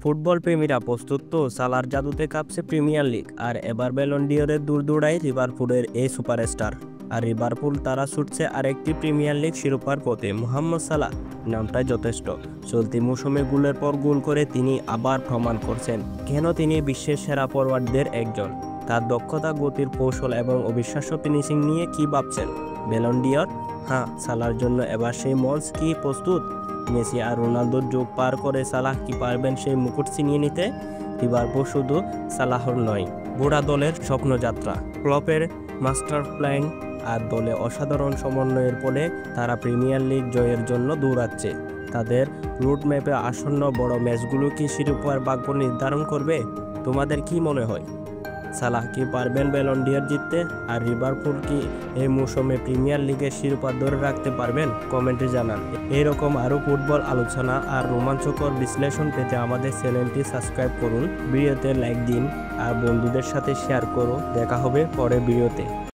Football প্রেমীরা প্রস্তুত তো, সালার জাদুতে কাঁপছে প্রিমিয়ার লিগ। আর এবার ব্যালন ডি'অরের দৌড়ায় লিভারপুলের এই সুপারস্টার। আর লিভারপুল তারা ছুটছে আরেকটি প্রিমিয়ার লিগ শিরোপার পথে। মোহাম্মদ সালাহ নামটাই যথেষ্ট। চলতি মৌসুমে গোলের পর গোল করে তিনি আবার প্রমাণ করছেন কেন তিনি বিশ্বের সেরা ফরোয়ার্ডদের একজন। তার দক্ষতা, গতির কৌশল এবং অবিশ্বাস্য ফিনিশিং নিয়ে কি ভাবছেন ব্যালন ডি'অর? হ্যাঁ, সালার জন্য এবার সেই মঞ্চ কি প্রস্তুত? মেসি আর রোনালদোর যুগ পার করে সালাহ কি পারবেন সেই মুকুট ছিনিয়ে নিতে? লিভারপুল শুধু সালাহর নয়, গোটা দলের স্বপ্নযাত্রা। ক্লপের মাস্টার প্ল্যান আর দলে অসাধারণ সমন্বয়ের ফলে তারা প্রিমিয়ার লিগ জয়ের জন্য দৌড়াচ্ছে। তাদের রুটম্যাপে আসন্ন বড় ম্যাচগুলো কি শিরোপার ভাগ্য নির্ধারণ করবে? তোমাদের কি মনে হয়? সালাহ কি পারবেন ব্যালন ডি'অর জিততে? আর লিভারপুল কি এই মৌসুমে প্রিমিয়ার লিগের শিরোপা ধরে রাখতে পারবেন? কমেন্টে জানান। এইরকম আরও ফুটবল আলোচনা আর রোমাঞ্চকর বিশ্লেষণ পেতে আমাদের চ্যানেলটি সাবস্ক্রাইব করুন, ভিডিওতে লাইক দিন আর বন্ধুদের সাথে শেয়ার করুন। দেখা হবে পরের ভিডিওতে।